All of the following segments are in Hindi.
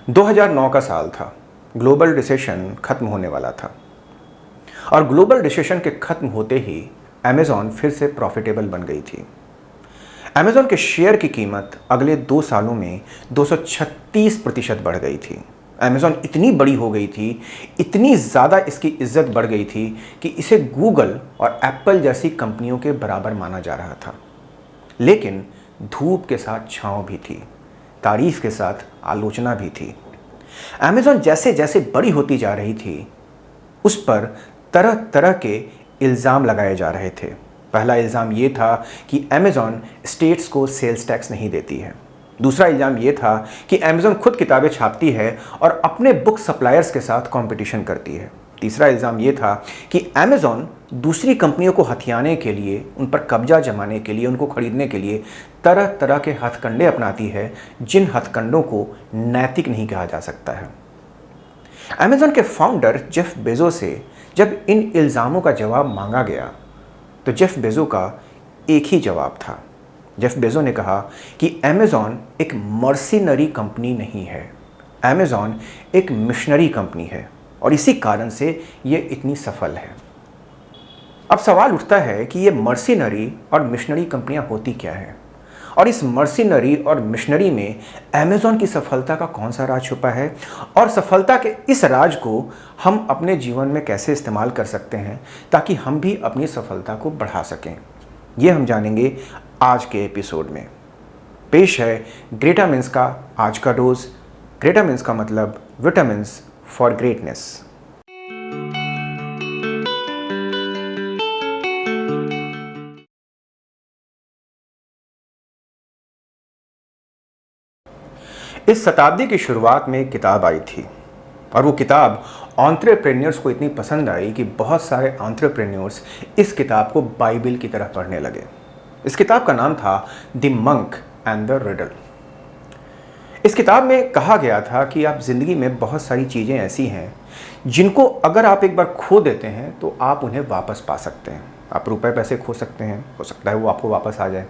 2009 का साल था। ग्लोबल रिसेशन खत्म होने वाला था और ग्लोबल रिसेशन के खत्म होते ही अमेज़ॉन फिर से प्रॉफिटेबल बन गई थी। अमेज़ॉन के शेयर की कीमत अगले 2 सालों में 236% बढ़ गई थी। अमेज़ॉन इतनी बड़ी हो गई थी, इतनी ज़्यादा इसकी इज्जत बढ़ गई थी कि इसे गूगल और एप्पल जैसी कंपनियों के बराबर माना जा रहा था। लेकिन धूप के साथ छाँव भी थी, तारीफ के साथ आलोचना भी थी। अमेज़ॉन जैसे जैसे बड़ी होती जा रही थी, उस पर तरह तरह के इल्ज़ाम लगाए जा रहे थे। पहला इल्ज़ाम ये था कि अमेज़ॉन स्टेट्स को सेल्स टैक्स नहीं देती है। दूसरा इल्ज़ाम ये था कि अमेज़ॉन खुद किताबें छापती है और अपने बुक सप्लायर्स के साथ कंपटीशन करती है। तीसरा इल्ज़ाम ये था कि अमेज़ॉन दूसरी कंपनियों को हथियाने के लिए, उन पर कब्जा जमाने के लिए, उनको खरीदने के लिए तरह तरह के हथकंडे अपनाती है, जिन हथकंडों को नैतिक नहीं कहा जा सकता है। अमेज़ॉन के फाउंडर जेफ बेजो से जब इन इल्ज़ामों का जवाब मांगा गया तो जेफ बेजो का एक ही जवाब था। जेफ बेजो ने कहा कि अमेज़ॉन एक मर्सिनरी कंपनी नहीं है, अमेज़ॉन एक मिशनरी कंपनी है और इसी कारण से ये इतनी सफल है। अब सवाल उठता है कि ये मर्सिनरी और मिशनरी कंपनियां होती क्या हैं और इस मर्सिनरी और मिशनरी में अमेज़ॉन की सफलता का कौन सा राज छुपा है और सफलता के इस राज को हम अपने जीवन में कैसे इस्तेमाल कर सकते हैं ताकि हम भी अपनी सफलता को बढ़ा सकें। ये हम जानेंगे आज के एपिसोड में। पेश है ग्रेटामिन्स का आज का डोज। ग्रेटामिन्स का मतलब विटामिन्स फॉर ग्रेटनेस। इस शताब्दी की शुरुआत में एक किताब आई थी और वो किताब एंटरप्रेन्योर्स को इतनी पसंद आई कि बहुत सारे एंटरप्रेन्योर्स इस किताब को बाइबल की तरह पढ़ने लगे। इस किताब का नाम था the monk and the riddle. इस किताब में कहा गया था कि आप ज़िंदगी में बहुत सारी चीज़ें ऐसी हैं जिनको अगर आप एक बार खो देते हैं तो आप उन्हें वापस पा सकते हैं। आप रुपए पैसे खो सकते हैं, हो सकता है वो आपको वापस आ जाए।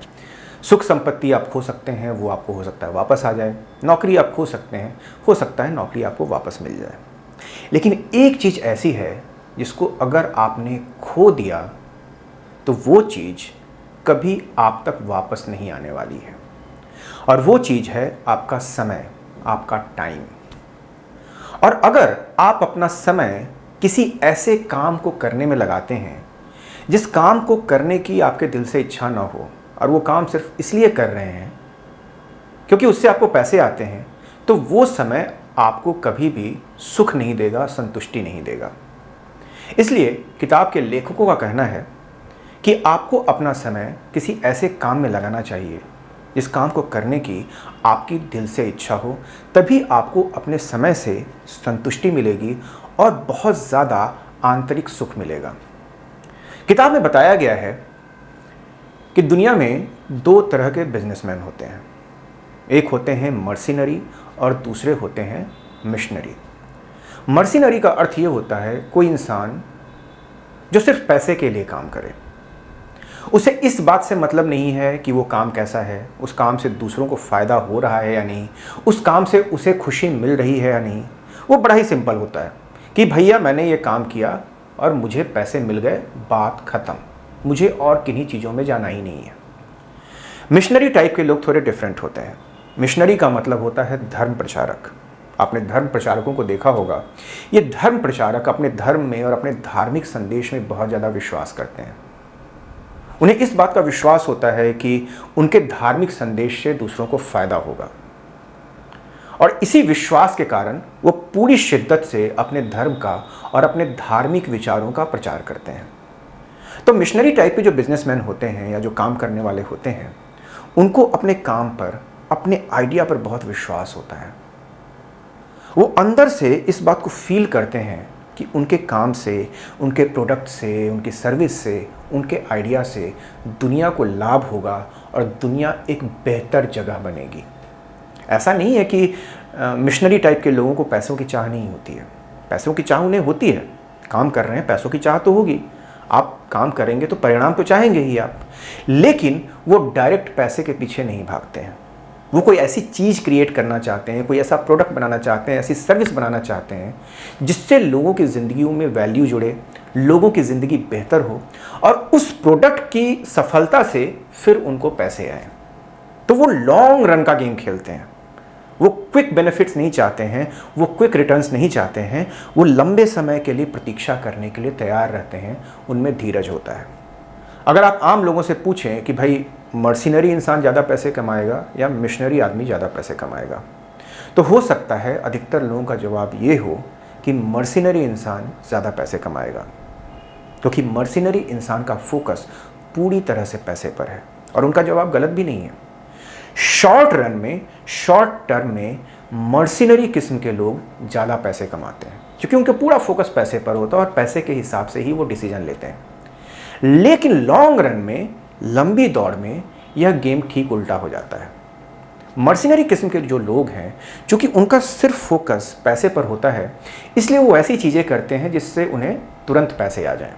सुख संपत्ति आप खो सकते हैं, वो आपको हो सकता है वापस आ जाए। नौकरी आप खो सकते हैं, हो सकता है नौकरी आपको वापस मिल जाए। लेकिन एक चीज़ ऐसी है जिसको अगर आपने खो दिया तो वो चीज़ कभी आप तक वापस नहीं आने वाली है और वो चीज़ है आपका समय, आपका टाइम। और अगर आप अपना समय किसी ऐसे काम को करने में लगाते हैं जिस काम को करने की आपके दिल से इच्छा ना हो और वो काम सिर्फ इसलिए कर रहे हैं क्योंकि उससे आपको पैसे आते हैं, तो वो समय आपको कभी भी सुख नहीं देगा, संतुष्टि नहीं देगा। इसलिए किताब के लेखकों का कहना है कि आपको अपना समय किसी ऐसे काम में लगाना चाहिए जिस काम को करने की आपकी दिल से इच्छा हो, तभी आपको अपने समय से संतुष्टि मिलेगी और बहुत ज़्यादा आंतरिक सुख मिलेगा। किताब में बताया गया है कि दुनिया में 2 तरह के बिजनेसमैन होते हैं। एक होते हैं मर्सिनरी और दूसरे होते हैं मिशनरी। मर्सिनरी का अर्थ ये होता है कोई इंसान जो सिर्फ पैसे के लिए काम करे। उसे इस बात से मतलब नहीं है कि वो काम कैसा है, उस काम से दूसरों को फ़ायदा हो रहा है या नहीं, उस काम से उसे खुशी मिल रही है या नहीं। वो बड़ा ही सिंपल होता है कि भैया मैंने ये काम किया और मुझे पैसे मिल गए, बात ख़त्म, मुझे और किन्हीं चीज़ों में जाना ही नहीं है। मिशनरी टाइप के लोग थोड़े डिफरेंट होते हैं। मिशनरी का मतलब होता है धर्म प्रचारक। आपने धर्म प्रचारकों को देखा होगा। ये धर्म प्रचारक अपने धर्म में और अपने धार्मिक संदेश में बहुत ज़्यादा विश्वास करते हैं। उन्हें इस बात का विश्वास होता है कि उनके धार्मिक संदेश से दूसरों को फ़ायदा होगा और इसी विश्वास के कारण वो पूरी शिद्दत से अपने धर्म का और अपने धार्मिक विचारों का प्रचार करते हैं। तो मिशनरी टाइप के जो बिजनेसमैन होते हैं या जो काम करने वाले होते हैं, उनको अपने काम पर, अपने आइडिया पर बहुत विश्वास होता है। वो अंदर से इस बात को फील करते हैं कि उनके काम से, उनके प्रोडक्ट से, उनकी सर्विस से, उनके आइडिया से दुनिया को लाभ होगा और दुनिया एक बेहतर जगह बनेगी। ऐसा नहीं है कि मिशनरी टाइप के लोगों को पैसों की चाह नहीं होती है। पैसों की चाह उन्हें होती है, काम कर रहे हैं, पैसों की चाह तो होगी। आप काम करेंगे तो परिणाम तो चाहेंगे ही आप, लेकिन वो डायरेक्ट पैसे के पीछे नहीं भागते हैं। वो कोई ऐसी चीज़ क्रिएट करना चाहते हैं, कोई ऐसा प्रोडक्ट बनाना चाहते हैं, ऐसी सर्विस बनाना चाहते हैं जिससे लोगों की ज़िंदगियों में वैल्यू जुड़े, लोगों की ज़िंदगी बेहतर हो और उस प्रोडक्ट की सफलता से फिर उनको पैसे आए। तो वो लॉन्ग रन का गेम खेलते हैं। वो क्विक बेनिफिट्स नहीं चाहते हैं, वो क्विक रिटर्न्स नहीं चाहते हैं, वो लंबे समय के लिए प्रतीक्षा करने के लिए तैयार रहते हैं, उनमें धीरज होता है। अगर आप आम लोगों से पूछें कि भाई मर्सिनरी इंसान ज़्यादा पैसे कमाएगा या मिशनरी आदमी ज़्यादा पैसे कमाएगा, तो हो सकता है अधिकतर लोगों का जवाब ये हो कि मर्सिनरी इंसान ज़्यादा पैसे कमाएगा, क्योंकि मर्सिनरी इंसान का फोकस पूरी तरह से पैसे पर है। और उनका जवाब गलत भी नहीं है। शॉर्ट रन में, शॉर्ट टर्म में मर्सिनरी किस्म के लोग ज़्यादा पैसे कमाते हैं, क्योंकि उनका पूरा फोकस पैसे पर होता है और पैसे के हिसाब से ही वो डिसीजन लेते हैं। लेकिन लॉन्ग रन में, लंबी दौड़ में यह गेम ठीक उल्टा हो जाता है। मर्सिनरी किस्म के जो लोग हैं, क्योंकि उनका सिर्फ फोकस पैसे पर होता है, इसलिए वो ऐसी चीज़ें करते हैं जिससे उन्हें तुरंत पैसे आ जाएं।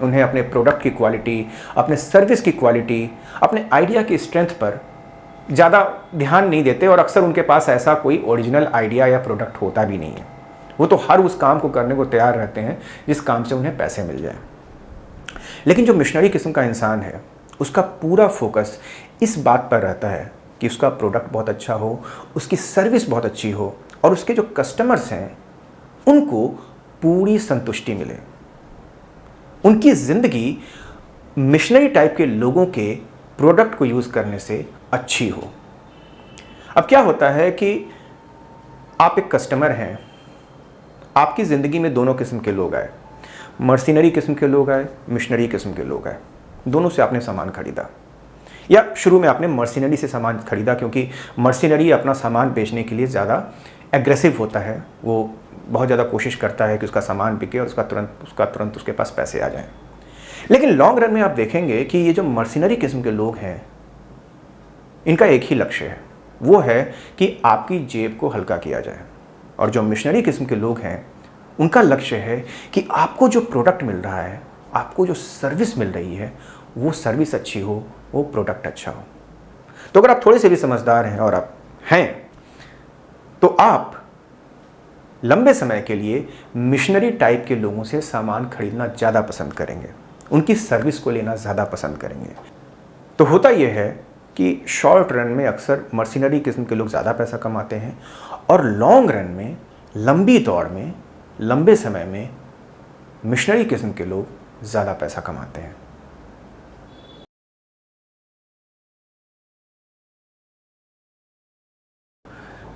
उन्हें अपने प्रोडक्ट की क्वालिटी, अपने सर्विस की क्वालिटी, अपने आइडिया की स्ट्रेंथ पर ज़्यादा ध्यान नहीं देते और अक्सर उनके पास ऐसा कोई ओरिजिनल आइडिया या प्रोडक्ट होता भी नहीं है। वो तो हर उस काम को करने को तैयार रहते हैं जिस काम से उन्हें पैसे मिल जाए। लेकिन जो मिशनरी किस्म का इंसान है, उसका पूरा फोकस इस बात पर रहता है कि उसका प्रोडक्ट बहुत अच्छा हो, उसकी सर्विस बहुत अच्छी हो और उसके जो कस्टमर्स हैं उनको पूरी संतुष्टि मिले, उनकी ज़िंदगी मिशनरी टाइप के लोगों के प्रोडक्ट को यूज़ करने से अच्छी हो। अब क्या होता है कि आप एक कस्टमर हैं, आपकी ज़िंदगी में दोनों किस्म के लोग आए, मर्सिनरी किस्म के लोग आए, मिशनरी किस्म के लोग आए। दोनों से आपने सामान खरीदा, या शुरू में आपने मर्सिनरी से सामान खरीदा क्योंकि मर्सिनरी अपना सामान बेचने के लिए ज़्यादा एग्रेसिव होता है। वो बहुत ज़्यादा कोशिश करता है कि उसका सामान बिके और उसका तुरंत उसके पास पैसे आ जाएं। लेकिन लॉन्ग रन में आप देखेंगे कि ये जो मर्सिनरी किस्म के लोग हैं, इनका एक ही लक्ष्य है, वो है कि आपकी जेब को हल्का किया जाए। और जो मिशनरी किस्म के लोग हैं, उनका लक्ष्य है कि आपको जो प्रोडक्ट मिल रहा है, आपको जो सर्विस मिल रही है, वो सर्विस अच्छी हो, वो प्रोडक्ट अच्छा हो। तो अगर आप थोड़े से भी समझदार हैं और आप हैं, तो आप लंबे समय के लिए मिशनरी टाइप के लोगों से सामान खरीदना ज़्यादा पसंद करेंगे, उनकी सर्विस को लेना ज़्यादा पसंद करेंगे। तो होता यह है कि शॉर्ट रन में अक्सर मर्सिनरी किस्म के लोग ज़्यादा पैसा कमाते हैं और लॉन्ग रन में, लंबी दौड़ में, लंबे समय में मिशनरी किस्म के लोग ज़्यादा पैसा कमाते हैं।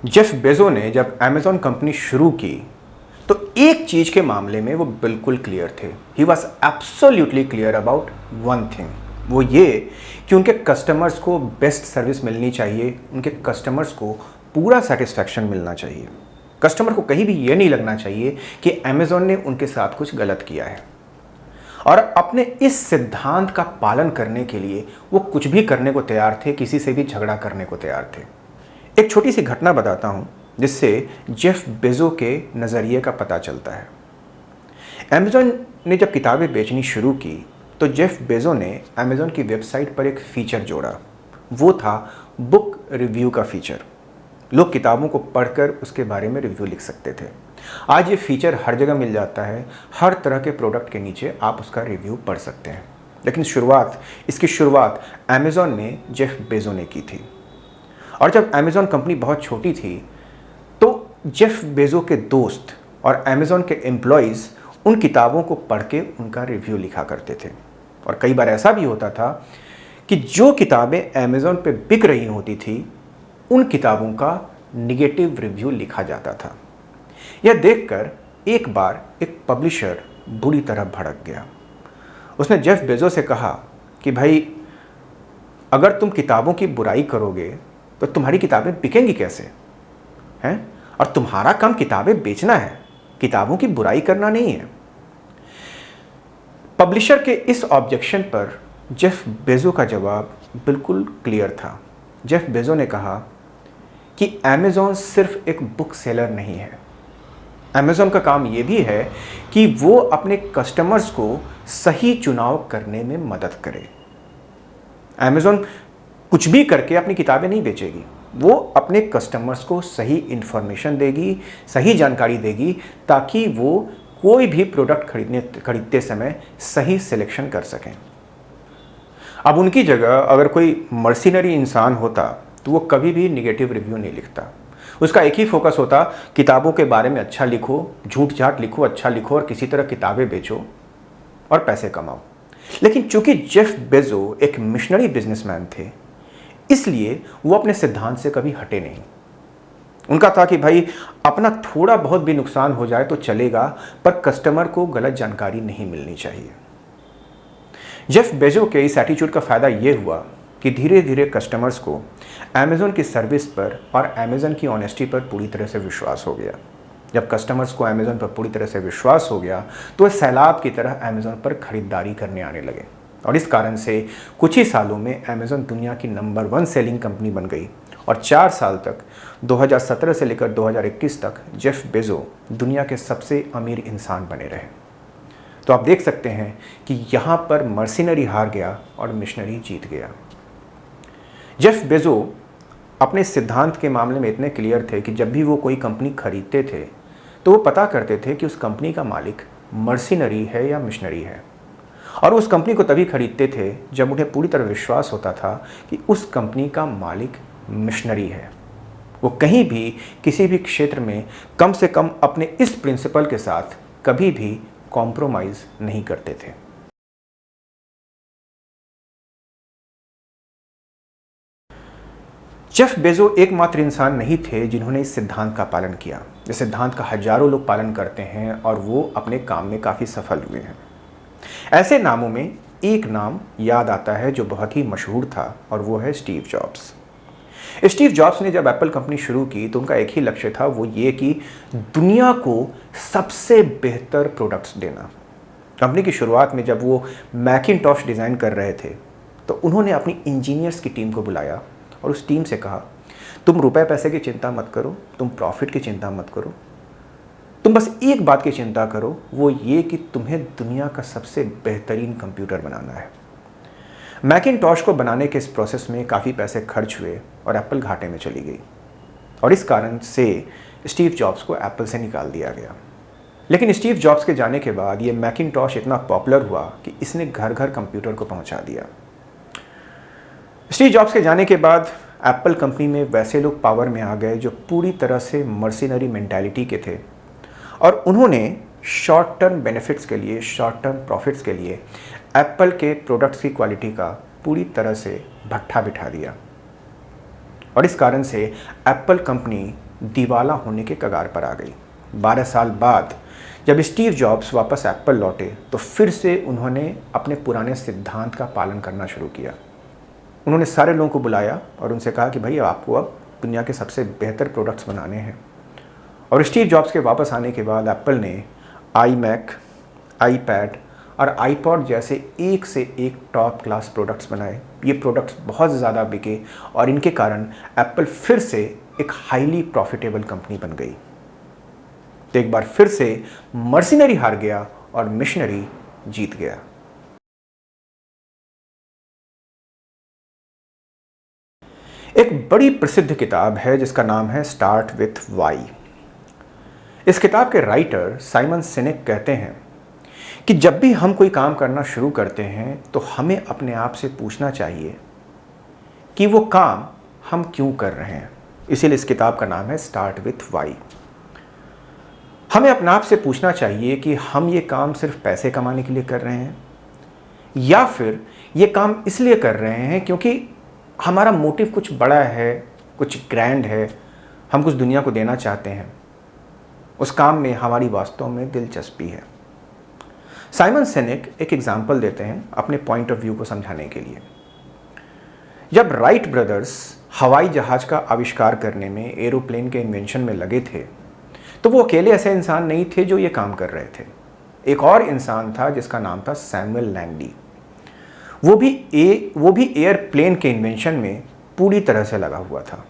जेफ बेजो ने जब अमेज़ॉन कंपनी शुरू की तो एक चीज़ के मामले में वो बिल्कुल क्लियर थे। He was absolutely clear about one thing, वो ये कि उनके कस्टमर्स को बेस्ट सर्विस मिलनी चाहिए, उनके कस्टमर्स को पूरा सेटिस्फैक्शन मिलना चाहिए। कस्टमर को कहीं भी ये नहीं लगना चाहिए कि अमेज़ॉन ने उनके साथ कुछ गलत किया है। और अपने इस सिद्धांत का पालन करने के लिए वो कुछ भी करने को तैयार थे, किसी से भी झगड़ा करने को तैयार थे। एक छोटी सी घटना बताता हूँ जिससे जेफ बेजो के नज़रिए का पता चलता है। अमेज़ॉन ने जब किताबें बेचनी शुरू की तो जेफ बेजो ने अमेज़ॉन की वेबसाइट पर एक फ़ीचर जोड़ा। वो था बुक रिव्यू का फ़ीचर। लोग किताबों को पढ़कर उसके बारे में रिव्यू लिख सकते थे। आज ये फ़ीचर हर जगह मिल जाता है, हर तरह के प्रोडक्ट के नीचे आप उसका रिव्यू पढ़ सकते हैं। लेकिन इसकी शुरुआत अमेज़ॉन ने जेफ बेजो ने की थी। और जब अमेज़ॉन कंपनी बहुत छोटी थी तो जेफ बेजो के दोस्त और अमेज़ॉन के एम्प्लॉयज़ उन किताबों को पढ़ के उनका रिव्यू लिखा करते थे। और कई बार ऐसा भी होता था कि जो किताबें अमेज़ॉन पे बिक रही होती थी, उन किताबों का निगेटिव रिव्यू लिखा जाता था। यह देखकर एक बार एक पब्लिशर बुरी तरह भड़क गया। उसने जेफ बेजो से कहा कि भाई, अगर तुम किताबों की बुराई करोगे तो तुम्हारी किताबें बिकेंगी कैसे हैं? और तुम्हारा काम किताबें बेचना है, किताबों की बुराई करना नहीं है। पब्लिशर के इस ऑब्जेक्शन पर जेफ बेजो का जवाब बिल्कुल क्लियर था। जेफ बेजो ने कहा कि अमेज़ॉन सिर्फ एक बुक सेलर नहीं है। अमेज़ॉन का काम ये भी है कि वो अपने कस्टमर्स को सही चुनाव करने में मदद करे। अमेज़ॉन कुछ भी करके अपनी किताबें नहीं बेचेगी। वो अपने कस्टमर्स को सही इन्फॉर्मेशन देगी, सही जानकारी देगी, ताकि वो कोई भी प्रोडक्ट खरीदते समय सही सिलेक्शन कर सकें। अब उनकी जगह अगर कोई मर्सिनरी इंसान होता तो वो कभी भी निगेटिव रिव्यू नहीं लिखता। उसका एक ही फोकस होता, किताबों के बारे में अच्छा लिखो, झूठ झाट लिखो, अच्छा लिखो और किसी तरह किताबें बेचो और पैसे कमाओ। लेकिन चूंकि जेफ बेजो एक मिशनरी बिजनेसमैन थे, इसलिए वो अपने सिद्धांत से कभी हटे नहीं। उनका था कि भाई अपना थोड़ा बहुत भी नुकसान हो जाए तो चलेगा, पर कस्टमर को गलत जानकारी नहीं मिलनी चाहिए। जेफ बेजो के इस एटीट्यूड का फायदा ये हुआ कि धीरे धीरे कस्टमर्स को अमेज़न की सर्विस पर और अमेज़न की ऑनेस्टी पर पूरी तरह से विश्वास हो गया। जब कस्टमर्स को अमेज़न पर पूरी तरह से विश्वास हो गया तो वे सैलाब की तरह अमेज़न पर खरीदारी करने आने लगे, और इस कारण से कुछ ही सालों में अमेज़न दुनिया की नंबर 1 सेलिंग कंपनी बन गई। और 4 साल तक 2017 से लेकर 2021 तक जेफ बेजो दुनिया के सबसे अमीर इंसान बने रहे। तो आप देख सकते हैं कि यहाँ पर मर्सिनरी हार गया और मिशनरी जीत गया। जेफ बेजो अपने सिद्धांत के मामले में इतने क्लियर थे कि जब भी वो कोई कंपनी खरीदते थे तो वो पता करते थे कि उस कंपनी का मालिक मर्सिनरी है या मिशनरी है, और उस कंपनी को तभी खरीदते थे जब उन्हें पूरी तरह विश्वास होता था कि उस कंपनी का मालिक मिशनरी है। वो कहीं भी किसी भी क्षेत्र में कम से कम अपने इस प्रिंसिपल के साथ कभी भी कॉम्प्रोमाइज़ नहीं करते थे। जेफ बेजो एकमात्र इंसान नहीं थे जिन्होंने इस सिद्धांत का पालन किया। इस सिद्धांत का हजारों लोग पालन करते हैं और वो अपने काम में काफ़ी सफल हुए हैं। ऐसे नामों में एक नाम याद आता है जो बहुत ही मशहूर था, और वो है स्टीव जॉब्स। स्टीव जॉब्स ने जब एप्पल कंपनी शुरू की तो उनका एक ही लक्ष्य था, वो ये कि दुनिया को सबसे बेहतर प्रोडक्ट्स देना। कंपनी की शुरुआत में जब वो मैकिनटॉश डिज़ाइन कर रहे थे तो उन्होंने अपनी इंजीनियर्स की टीम को बुलाया और उस टीम से कहा, तुम रुपए पैसे की चिंता मत करो, तुम प्रॉफिट की चिंता मत करो, तुम बस एक बात की चिंता करो, वो ये कि तुम्हें दुनिया का सबसे बेहतरीन कंप्यूटर बनाना है। मैकिनटॉश को बनाने के इस प्रोसेस में काफ़ी पैसे खर्च हुए और एप्पल घाटे में चली गई, और इस कारण से स्टीव जॉब्स को एप्पल से निकाल दिया गया। लेकिन स्टीव जॉब्स के जाने के बाद ये मैकिनटॉश इतना पॉपुलर हुआ कि इसने घर घर कंप्यूटर को पहुंचा दिया। स्टीव जॉब्स के जाने के बाद एप्पल कंपनी में वैसे लोग पावर में आ गए जो पूरी तरह से मर्सिनरी मेंटालिटी के थे, और उन्होंने शॉर्ट टर्म बेनिफिट्स के लिए, शॉर्ट टर्म प्रॉफिट्स के लिए एप्पल के प्रोडक्ट्स की क्वालिटी का पूरी तरह से भट्ठा बिठा दिया, और इस कारण से एप्पल कंपनी दिवाला होने के कगार पर आ गई। 12 साल बाद जब स्टीव जॉब्स वापस एप्पल लौटे तो फिर से उन्होंने अपने पुराने सिद्धांत का पालन करना शुरू किया। उन्होंने सारे लोगों को बुलाया और उनसे कहा कि भाई आपको अब दुनिया के सबसे बेहतर प्रोडक्ट्स बनाने हैं। और स्टीव जॉब्स के वापस आने के बाद एप्पल ने iMac, iPad और iPod जैसे एक से एक टॉप क्लास प्रोडक्ट्स बनाए। ये प्रोडक्ट्स बहुत ज़्यादा बिके और इनके कारण एप्पल फिर से एक हाईली प्रॉफिटेबल कंपनी बन गई। तो एक बार फिर से मर्सिनरी हार गया और मिशनरी जीत गया। एक बड़ी प्रसिद्ध किताब है जिसका नाम है स्टार्ट विथ वाई। इस किताब के राइटर साइमन सिनेक कहते हैं कि जब भी हम कोई काम करना शुरू करते हैं तो हमें अपने आप से पूछना चाहिए कि वो काम हम क्यों कर रहे हैं। इसीलिए इस किताब का नाम है स्टार्ट विथ वाई। हमें अपने आप से पूछना चाहिए कि हम ये काम सिर्फ पैसे कमाने के लिए कर रहे हैं, या फिर ये काम इसलिए कर रहे हैं क्योंकि हमारा मोटिव कुछ बड़ा है, कुछ ग्रैंड है, हम कुछ दुनिया को देना चाहते हैं, उस काम में हमारी वास्तव में दिलचस्पी है। साइमन सिनेक एक एग्जाम्पल देते हैं अपने पॉइंट ऑफ व्यू को समझाने के लिए। जब राइट ब्रदर्स हवाई जहाज का आविष्कार करने में, एरोप्लेन के इन्वेंशन में लगे थे, तो वो अकेले ऐसे इंसान नहीं थे जो ये काम कर रहे थे। एक और इंसान था जिसका नाम था सैमुअल लैंगली। वो भी एयरप्लेन के इन्वेंशन में पूरी तरह से लगा हुआ था।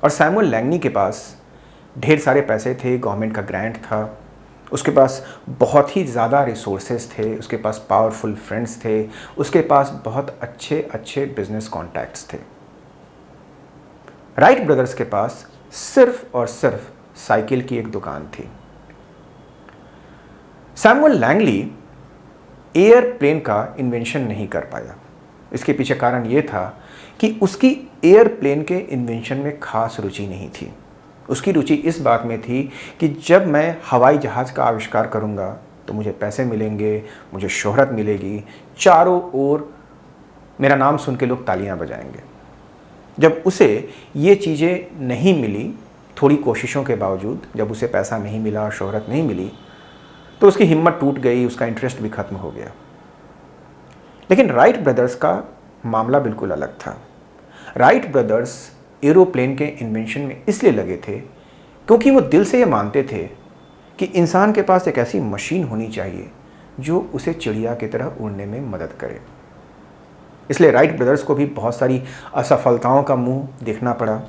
और सैमुअल लैंगली के पास ढेर सारे पैसे थे, गवर्नमेंट का ग्रांट था, उसके पास बहुत ही ज़्यादा रिसोर्सेज थे, उसके पास पावरफुल फ्रेंड्स थे, उसके पास बहुत अच्छे अच्छे बिजनेस कॉन्टैक्ट्स थे। राइट ब्रदर्स के पास सिर्फ और सिर्फ साइकिल की एक दुकान थी। सैमुअल लैंगली एयरप्लेन का इन्वेंशन नहीं कर पाया। इसके पीछे कारण यह था कि उसकी एयरप्लेन के इन्वेंशन में खास रुचि नहीं थी। उसकी रुचि इस बात में थी कि जब मैं हवाई जहाज़ का आविष्कार करूंगा तो मुझे पैसे मिलेंगे, मुझे शोहरत मिलेगी, चारों ओर मेरा नाम सुन के लोग तालियां बजाएंगे। जब उसे ये चीज़ें नहीं मिली, थोड़ी कोशिशों के बावजूद जब उसे पैसा नहीं मिला, शोहरत नहीं मिली, तो उसकी हिम्मत टूट गई, उसका इंटरेस्ट भी खत्म हो गया। लेकिन राइट ब्रदर्स का मामला बिल्कुल अलग था। राइट ब्रदर्स एरोप्लेन के इन्वेंशन में इसलिए लगे थे क्योंकि वो दिल से ये मानते थे कि इंसान के पास एक ऐसी मशीन होनी चाहिए जो उसे चिड़िया की तरह उड़ने में मदद करे। इसलिए राइट ब्रदर्स को भी बहुत सारी असफलताओं का मुंह देखना पड़ा,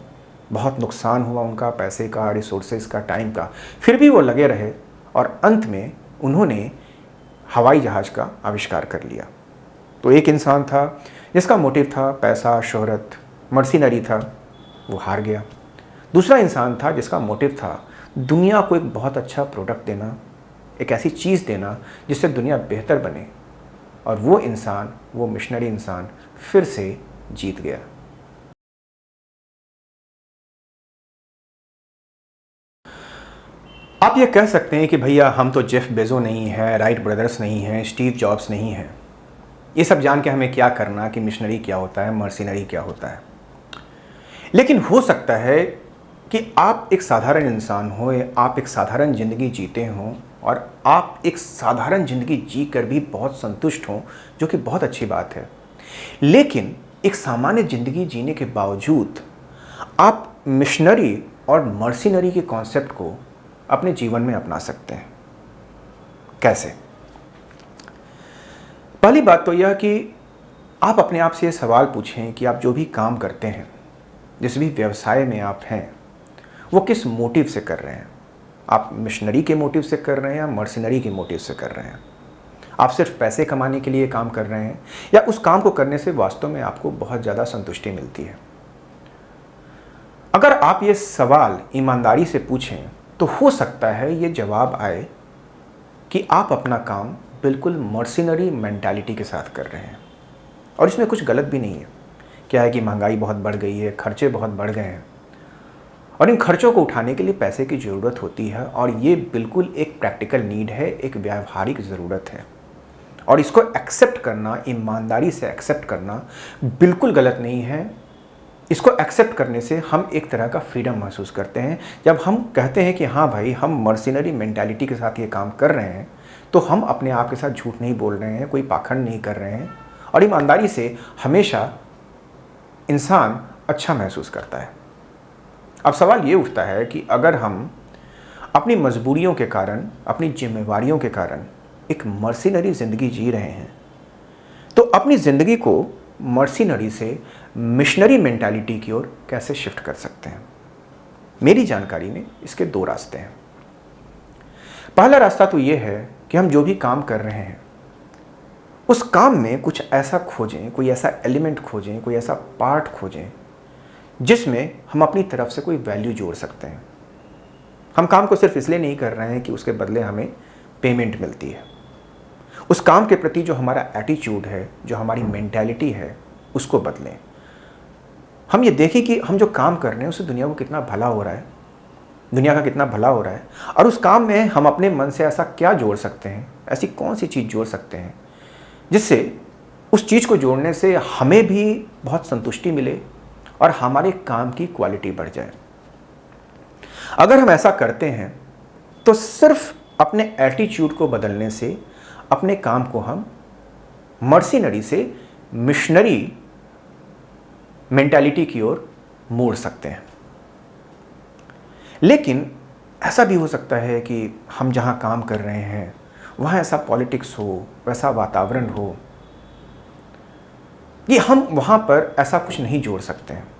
बहुत नुकसान हुआ उनका, पैसे का, रिसोर्सेज का, टाइम का। फिर भी वो लगे रहे और अंत में उन्होंने हवाई जहाज़ का आविष्कार कर लिया। तो एक इंसान था जिसका मोटिव था पैसा, शोहरत, मर्सिनरी था, वो हार गया। दूसरा इंसान था जिसका मोटिव था दुनिया को एक बहुत अच्छा प्रोडक्ट देना, एक ऐसी चीज़ देना जिससे दुनिया बेहतर बने, और वो इंसान, वो मिशनरी इंसान फिर से जीत गया। आप ये कह सकते हैं कि भैया हम तो जेफ बेजो नहीं हैं, राइट ब्रदर्स नहीं हैं, स्टीव जॉब्स नहीं हैं। ये सब जान के हमें क्या करना कि मिशनरी क्या होता है, मर्सिनरी क्या होता है। लेकिन हो सकता है कि आप एक साधारण इंसान हो, आप एक साधारण ज़िंदगी जीते हों और आप एक साधारण ज़िंदगी जी कर भी बहुत संतुष्ट हों, जो कि बहुत अच्छी बात है। लेकिन एक सामान्य ज़िंदगी जीने के बावजूद आप मिशनरी और मर्सिनरी के कॉन्सेप्ट को अपने जीवन में अपना सकते हैं। कैसे? पहली बात तो यह कि आप अपने आप से ये सवाल पूछें कि आप जो भी काम करते हैं, जिस भी व्यवसाय में आप हैं, वो किस मोटिव से कर रहे हैं। आप मिशनरी के मोटिव से कर रहे हैं या मर्सिनरी के मोटिव से कर रहे हैं। आप सिर्फ पैसे कमाने के लिए काम कर रहे हैं या उस काम को करने से वास्तव में आपको बहुत ज़्यादा संतुष्टि मिलती है। अगर आप ये सवाल ईमानदारी से पूछें तो हो सकता है ये जवाब आए कि आप अपना काम बिल्कुल मर्सिनरी मेंटालिटी के साथ कर रहे हैं, और इसमें कुछ गलत भी नहीं है। क्या है कि महंगाई बहुत बढ़ गई है, खर्चे बहुत बढ़ गए हैं, और इन खर्चों को उठाने के लिए पैसे की ज़रूरत होती है, और ये बिल्कुल एक प्रैक्टिकल नीड है, एक व्यावहारिक ज़रूरत है, और इसको एक्सेप्ट करना, ईमानदारी से एक्सेप्ट करना बिल्कुल गलत नहीं है। इसको एक्सेप्ट करने से हम एक तरह का फ्रीडम महसूस करते हैं। जब हम कहते हैं कि हाँ भाई, हम मर्सिनरी मेंटालिटी के साथ ये काम कर रहे हैं, तो हम अपने आप के साथ झूठ नहीं बोल रहे हैं, कोई पाखंड नहीं कर रहे हैं, और ईमानदारी से हमेशा इंसान अच्छा महसूस करता है। अब सवाल ये उठता है कि अगर हम अपनी मजबूरियों के कारण, अपनी जिम्मेवारियों के कारण एक मर्सिनरी ज़िंदगी जी रहे हैं, तो अपनी ज़िंदगी को मर्सिनरी से मिशनरी मेंटालिटी की ओर कैसे शिफ्ट कर सकते हैं। मेरी जानकारी में इसके दो रास्ते हैं। पहला रास्ता तो ये है कि हम जो भी काम कर रहे हैं उस काम में कुछ ऐसा खोजें, कोई ऐसा एलिमेंट खोजें, कोई ऐसा पार्ट खोजें जिसमें हम अपनी तरफ से कोई वैल्यू जोड़ सकते हैं। हम काम को सिर्फ इसलिए नहीं कर रहे हैं कि उसके बदले हमें पेमेंट मिलती है। उस काम के प्रति जो हमारा एटीट्यूड है, जो हमारी मेंटालिटी है, उसको बदलें। हम ये देखें कि हम जो काम कर रहे हैं उससे दुनिया को कितना भला हो रहा है, दुनिया का कितना भला हो रहा है, और उस काम में हम अपने मन से ऐसा क्या जोड़ सकते हैं, ऐसी कौन सी चीज़ जोड़ सकते हैं जिससे उस चीज़ को जोड़ने से हमें भी बहुत संतुष्टि मिले और हमारे काम की क्वालिटी बढ़ जाए। अगर हम ऐसा करते हैं तो सिर्फ अपने एटीट्यूड को बदलने से अपने काम को हम मर्सिनरी से मिशनरी मेंटालिटी की ओर मोड़ सकते हैं। लेकिन ऐसा भी हो सकता है कि हम जहां काम कर रहे हैं वहां ऐसा पॉलिटिक्स हो, वैसा वातावरण हो कि हम वहां पर ऐसा कुछ नहीं जोड़ सकते हैं।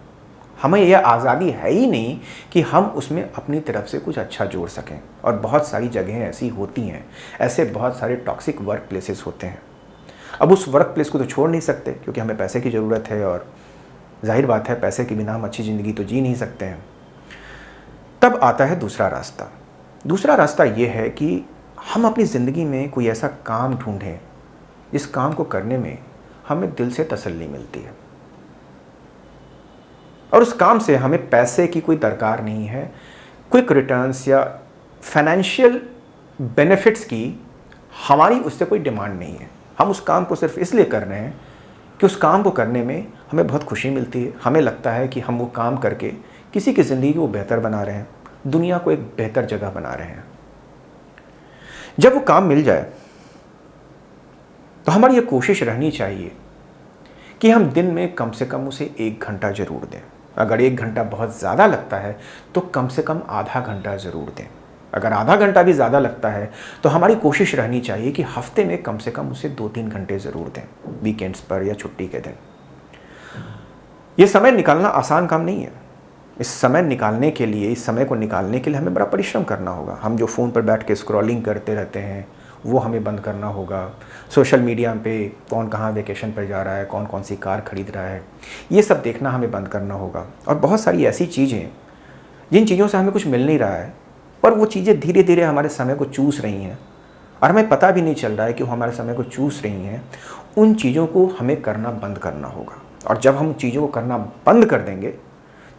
हमें यह आज़ादी है ही नहीं कि हम उसमें अपनी तरफ से कुछ अच्छा जोड़ सकें। और बहुत सारी जगहें ऐसी होती हैं, ऐसे बहुत सारे टॉक्सिक वर्क प्लेसेस होते हैं। अब उस वर्क प्लेस को तो छोड़ नहीं सकते क्योंकि हमें पैसे की ज़रूरत है और जाहिर बात है पैसे के बिना हम अच्छी ज़िंदगी तो जी नहीं सकते हैं। तब आता है दूसरा रास्ता। दूसरा रास्ता ये है कि हम अपनी ज़िंदगी में कोई ऐसा काम ढूंढें जिस काम को करने में हमें दिल से तसल्ली मिलती है, और उस काम से हमें पैसे की कोई दरकार नहीं है, क्विक रिटर्न्स या फाइनेंशियल बेनिफिट्स की हमारी उससे कोई डिमांड नहीं है। हम उस काम को सिर्फ इसलिए कर रहे हैं कि उस काम को करने में हमें बहुत खुशी मिलती है। हमें लगता है कि हम वो काम करके किसी की ज़िंदगी को बेहतर बना रहे हैं, दुनिया को एक बेहतर जगह बना रहे हैं। जब वो काम मिल जाए तो हमारी ये कोशिश रहनी चाहिए कि हम दिन में कम से कम उसे 1 घंटा ज़रूर दें। अगर 1 घंटा बहुत ज़्यादा लगता है तो कम से कम आधा घंटा ज़रूर दें। अगर आधा घंटा भी ज़्यादा लगता है तो हमारी कोशिश रहनी चाहिए कि हफ्ते में कम से कम उसे 2-3 घंटे ज़रूर दें, वीकेंड्स पर या छुट्टी के दिन। ये समय निकालना आसान काम नहीं है। इस समय निकालने के लिए, इस समय को निकालने के लिए हमें बड़ा परिश्रम करना होगा। हम जो फ़ोन पर बैठ के स्क्रॉलिंग करते रहते हैं वो हमें बंद करना होगा। सोशल मीडिया पे कौन कहाँ वेकेशन पर जा रहा है, कौन कौन सी कार खरीद रहा है, ये सब देखना हमें बंद करना होगा। और बहुत सारी ऐसी चीज़ें जिन चीज़ों से हमें कुछ मिल नहीं रहा है, पर वो चीज़ें धीरे धीरे हमारे समय को चूस रही हैं और हमें पता भी नहीं चल रहा है कि वो हमारे समय को चूस रही हैं। उन चीज़ों को हमें करना बंद करना होगा। और जब हम चीज़ों को करना बंद कर देंगे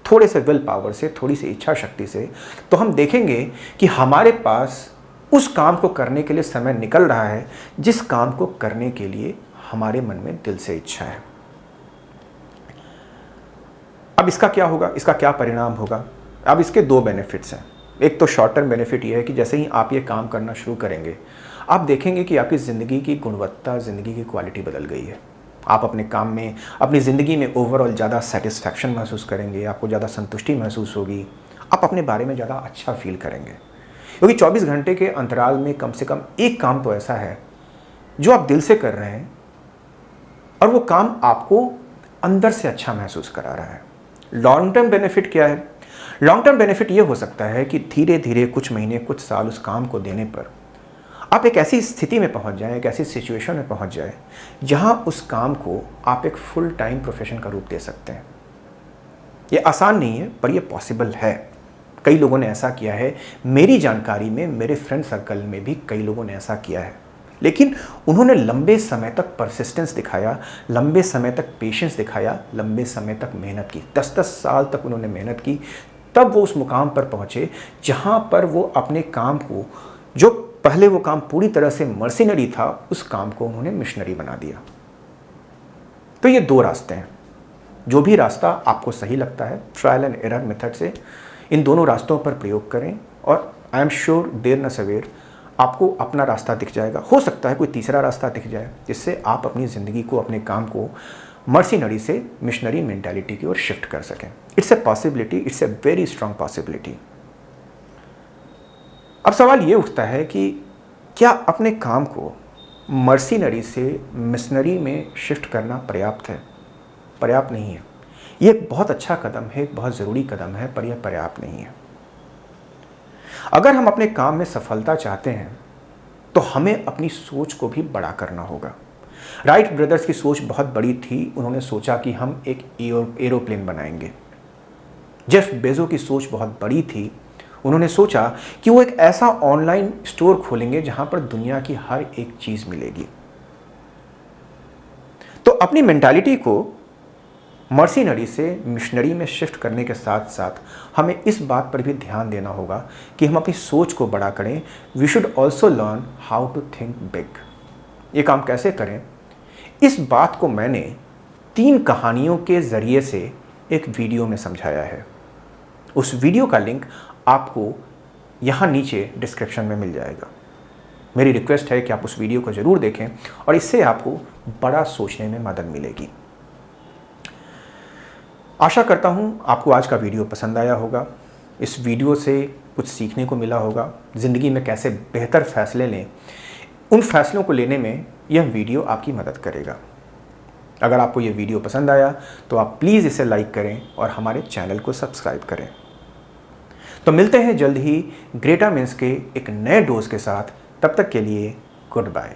थोड़े से विल पावर से, थोड़ी सी इच्छा शक्ति से, तो हम देखेंगे कि हमारे पास उस काम को करने के लिए समय निकल रहा है जिस काम को करने के लिए हमारे मन में दिल से इच्छा है। अब इसका क्या होगा, इसका क्या परिणाम होगा? अब इसके 2 बेनिफिट्स हैं। एक तो शॉर्ट टर्म बेनिफिट ये है कि जैसे ही आप ये काम करना शुरू करेंगे आप देखेंगे कि आपकी ज़िंदगी की गुणवत्ता, ज़िंदगी की क्वालिटी बदल गई है। आप अपने काम में, अपनी ज़िंदगी में ओवरऑल ज़्यादा सेटिस्फैक्शन महसूस करेंगे, आपको ज़्यादा संतुष्टि महसूस होगी, आप अपने बारे में ज़्यादा अच्छा फील करेंगे। क्योंकि 24 घंटे के अंतराल में कम से कम एक काम तो ऐसा है जो आप दिल से कर रहे हैं और वो काम आपको अंदर से अच्छा महसूस करा रहा है। लॉन्ग टर्म बेनिफिट क्या है? लॉन्ग टर्म बेनिफिट ये हो सकता है कि धीरे धीरे कुछ महीने, कुछ साल उस काम को देने पर आप एक ऐसी स्थिति में पहुंच जाएं, एक ऐसी सिचुएशन में पहुंच जाएं जहां उस काम को आप एक फुल टाइम प्रोफेशन का रूप दे सकते हैं। ये आसान नहीं है पर ये पॉसिबल है। कई लोगों ने ऐसा किया है। मेरी जानकारी में, मेरे फ्रेंड सर्कल में भी कई लोगों ने ऐसा किया है। लेकिन उन्होंने लंबे समय तक परसिस्टेंस दिखाया, लंबे समय तक पेशेंस दिखाया, लंबे समय तक मेहनत की। 10-10 साल तक उन्होंने मेहनत की, तब वो उस मुकाम पर पहुँचे जहाँ पर वो अपने काम को, जो पहले वो काम पूरी तरह से मर्सिनरी था, उस काम को उन्होंने मिशनरी बना दिया। तो ये 2 रास्ते हैं। जो भी रास्ता आपको सही लगता है, ट्रायल एंड एरर मेथड से इन दोनों रास्तों पर प्रयोग करें और आई एम श्योर देर न सवेर आपको अपना रास्ता दिख जाएगा। हो सकता है कोई तीसरा रास्ता दिख जाए जिससे आप अपनी ज़िंदगी को, अपने काम को मर्सिनरी से मिशनरी मेंटालिटी की ओर शिफ्ट कर सकें। It's a possibility, it's a very strong possibility. अब सवाल ये उठता है कि क्या अपने काम को मर्सिनरी से मिशनरी में शिफ्ट करना पर्याप्त है? पर्याप्त नहीं है। ये एक बहुत अच्छा कदम है, एक बहुत ज़रूरी कदम है, पर यह पर्याप्त नहीं है। अगर हम अपने काम में सफलता चाहते हैं तो हमें अपनी सोच को भी बड़ा करना होगा। राइट ब्रदर्स की सोच बहुत बड़ी थी। उन्होंने सोचा कि हम एक एरोप्लेन बनाएंगे। जेफ बेजो की सोच बहुत बड़ी थी। उन्होंने सोचा कि वो एक ऐसा ऑनलाइन स्टोर खोलेंगे जहां पर दुनिया की हर एक चीज़ मिलेगी। तो अपनी मेंटालिटी को मर्सिनरी से मिशनरी में शिफ्ट करने के साथ साथ हमें इस बात पर भी ध्यान देना होगा कि हम अपनी सोच को बड़ा करें। We should also learn how to think big. ये काम कैसे करें, इस बात को मैंने 3 कहानियों के ज़रिए से एक वीडियो में समझाया है। उस वीडियो का लिंक आपको यहाँ नीचे डिस्क्रिप्शन में मिल जाएगा। मेरी रिक्वेस्ट है कि आप उस वीडियो को ज़रूर देखें और इससे आपको बड़ा सोचने में मदद मिलेगी। आशा करता हूँ आपको आज का वीडियो पसंद आया होगा। इस वीडियो से कुछ सीखने को मिला होगा। ज़िंदगी में कैसे बेहतर फ़ैसले लें, उन फ़ैसलों को लेने में यह वीडियो आपकी मदद करेगा। अगर आपको ये वीडियो पसंद आया तो आप प्लीज़ इसे लाइक करें और हमारे चैनल को सब्सक्राइब करें। तो मिलते हैं जल्द ही ग्रेटा मीन्स के एक नए डोज के साथ। तब तक के लिए गुड बाय।